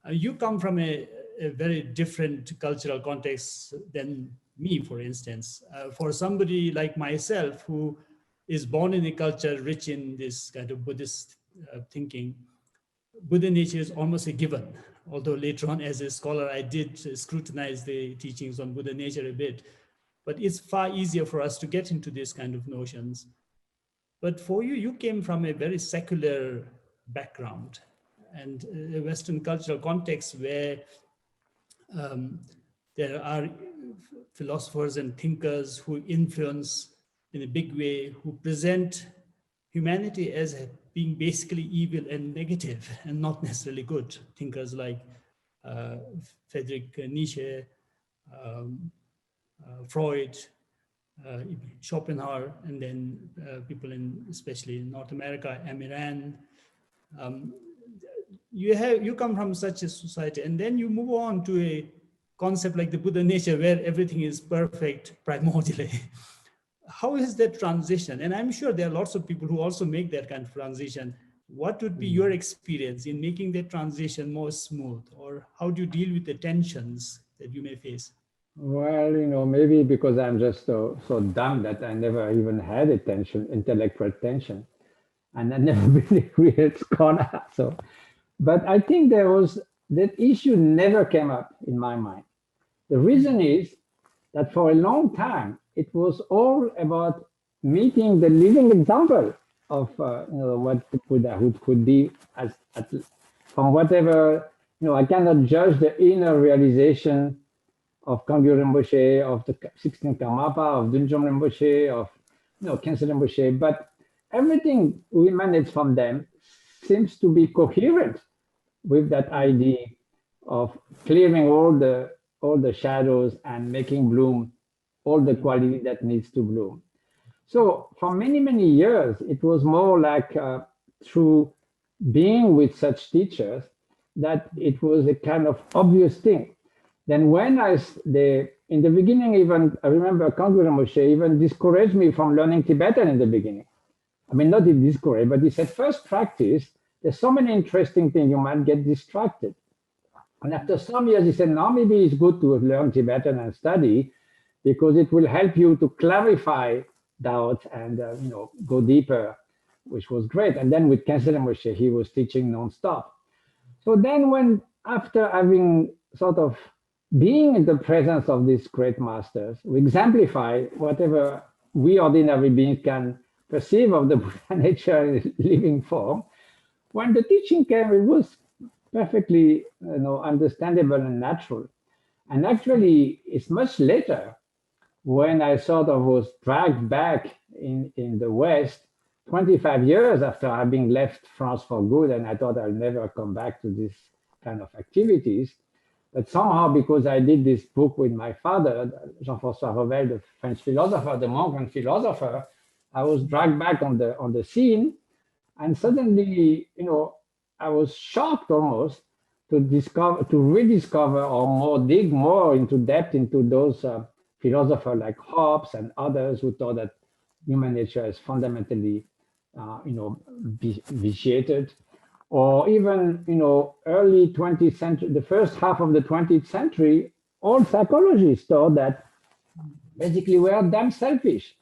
You come from a very different cultural context than me, for instance. For somebody like myself who is born in a culture rich in this kind of Buddhist thinking, Buddha nature is almost a given. Although later on, as a scholar, I did scrutinize the teachings on Buddha nature a bit. But it's far easier for us to get into these kind of notions. But for you, you came from a very secular background and a Western cultural context where there are philosophers and thinkers who influence in a big way, who present humanity as being basically evil and negative and not necessarily good. Thinkers like Friedrich Nietzsche, Freud, Schopenhauer, and then people in, especially in North America, Amiran. You come from such a society, and then you move on to a concept like the Buddha nature, where everything is perfect primordially. How is that transition? And I'm sure there are lots of people who also make that kind of transition. What would be your experience in making that transition more smooth, or how do you deal with the tensions that you may face? Well, maybe because I'm just so dumb that I never even had a tension, intellectual tension, and I never been a real scholar. So, but I think that issue never came up in my mind. The reason is that for a long time, it was all about meeting the living example of what the Buddhahood could be from whatever, I cannot judge the inner realization of Kangyo Rinpoche, of the 16th Karmapa, of Dunjom Rinpoche, of Khyentse Rinpoche, but everything we manage from them seems to be coherent with that idea of clearing all the shadows and making bloom all the quality that needs to bloom. So for many, many years, it was more like through being with such teachers that it was a kind of obvious thing. Then when in the beginning, even I remember Kangyo Rinpoche even discouraged me from learning Tibetan in the beginning. I mean, not discouraged, but he said, first practice, there's so many interesting things, you might get distracted. And after some years, he said, now maybe it's good to learn Tibetan and study because it will help you to clarify doubt and go deeper, which was great. And then with Khyentse Rinpoche, he was teaching nonstop. So then after having sort of being in the presence of these great masters, we exemplify whatever we ordinary beings can perceive of the Buddha nature in living form. When the teaching came, it was perfectly understandable and natural. And actually, it's much later when I sort of was dragged back in the West, 25 years after having left France for good, and I thought I'll never come back to this kind of activities. But somehow, because I did this book with my father, Jean-François Revel, the French philosopher, the monk and philosopher, I was dragged back on the scene. And suddenly, I was shocked almost to rediscover or dig more into depth into those philosophers like Hobbes and others who thought that human nature is fundamentally, vitiated. Or even, early 20th century, the first half of the 20th century, all psychologists thought that basically we are damn selfish.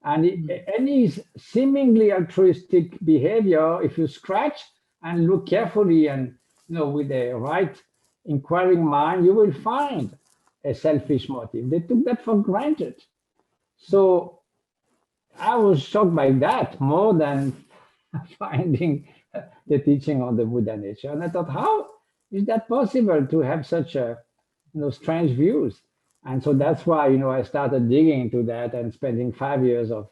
And any seemingly altruistic behavior, if you scratch and look carefully and, with a right inquiring mind, you will find a selfish motive. They took that for granted. So I was shocked by that more than finding the teaching on the Buddha nature. And I thought, how is that possible to have such strange views? And so that's why, I started digging into that and spending 5 years of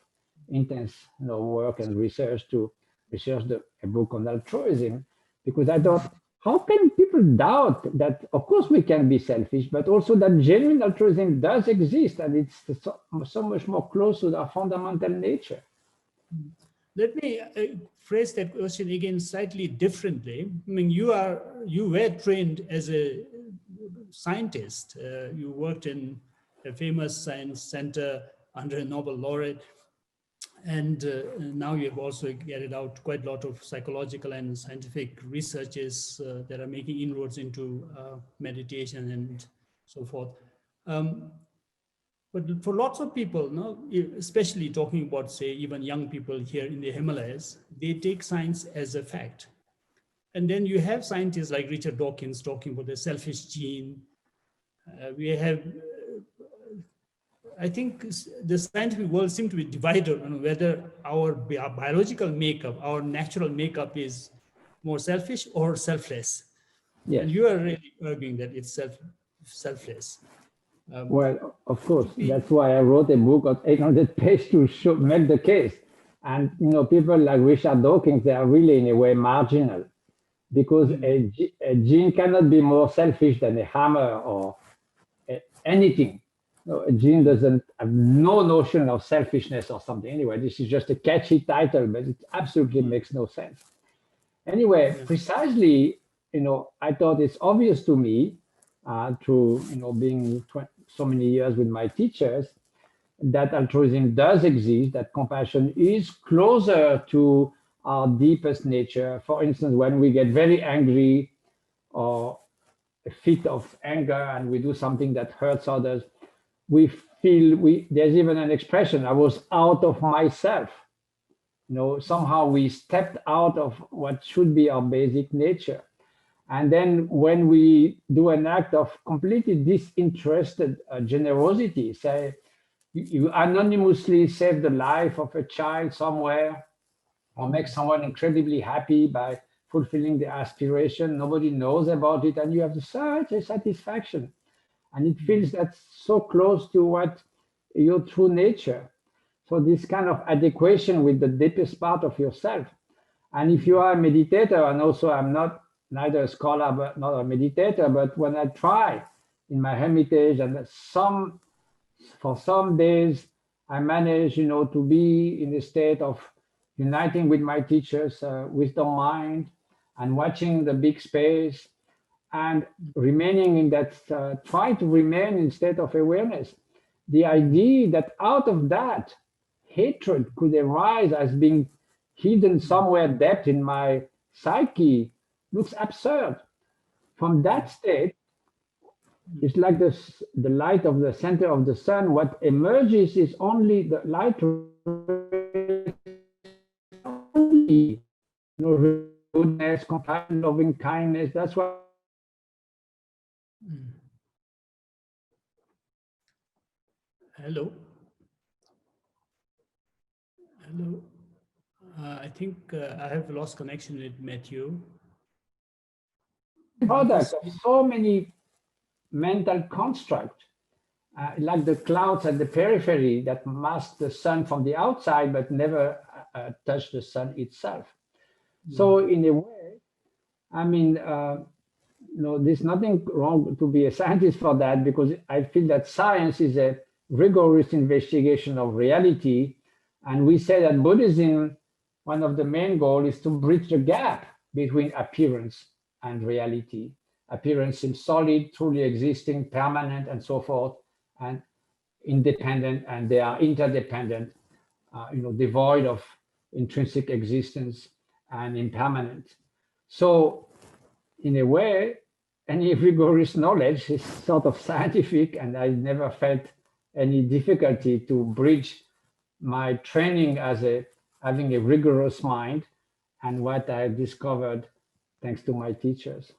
intense work and research to research a book on altruism, because I thought, how can people doubt that, of course, we can be selfish, but also that genuine altruism does exist, and it's so much more close to our fundamental nature. Let me phrase that question again slightly differently. I mean, you were trained as a scientist. You worked in a famous science center under a Nobel laureate. And now you've also carried out quite a lot of psychological and scientific researches that are making inroads into meditation and so forth. But for lots of people, no, especially talking about, say, even young people here in the Himalayas, they take science as a fact. And then you have scientists like Richard Dawkins talking about the selfish gene. We have, I think the scientific world seems to be divided on whether our biological makeup, our natural makeup is more selfish or selfless. Yes. And you are really arguing that it's selfless. Well, of course, that's why I wrote a book of 800 pages to make the case. And people like Richard Dawkins, they are really in a way marginal, because a gene cannot be more selfish than a hammer or anything. A gene doesn't have no notion of selfishness or something. Anyway, this is just a catchy title, but it absolutely makes no sense. Anyway, precisely, I thought it's obvious to me through being so many years with my teachers, that altruism does exist, that compassion is closer to our deepest nature. For instance, when we get very angry or a fit of anger and we do something that hurts others, we feel there's even an expression, I was out of myself. Somehow we stepped out of what should be our basic nature. And then when we do an act of completely disinterested generosity, say you anonymously save the life of a child somewhere, or make someone incredibly happy by fulfilling the aspiration, nobody knows about it, and you have such a satisfaction. And it feels that's so close to what your true nature. So this kind of adequation with the deepest part of yourself. And if you are a meditator, and also I'm not neither a scholar, but not a meditator, but when I try in my hermitage, and for some days, I manage, to be in a state of uniting with my teachers, wisdom mind, and watching the big space, and remaining in that, try to remain in state of awareness. The idea that out of that, hatred could arise as being hidden somewhere depth in my psyche looks absurd. From that state, it's like the light of the center of the sun. What emerges is only the light, only goodness, compassion, loving kindness. That's what. Hello. Hello. I think I have lost connection with Matthew. Product of so many mental constructs, like the clouds at the periphery that mask the sun from the outside, but never touch the sun itself. So in a way, I mean, there's nothing wrong to be a scientist for that, because I feel that science is a rigorous investigation of reality. And we say that Buddhism, one of the main goals is to bridge the gap between appearance and reality. Appearance seems solid, truly existing, permanent, and so forth, and independent, and they are interdependent, devoid of intrinsic existence and impermanent. So in a way, any rigorous knowledge is sort of scientific, and I never felt any difficulty to bridge my training as having a rigorous mind and what I discovered thanks to my teachers.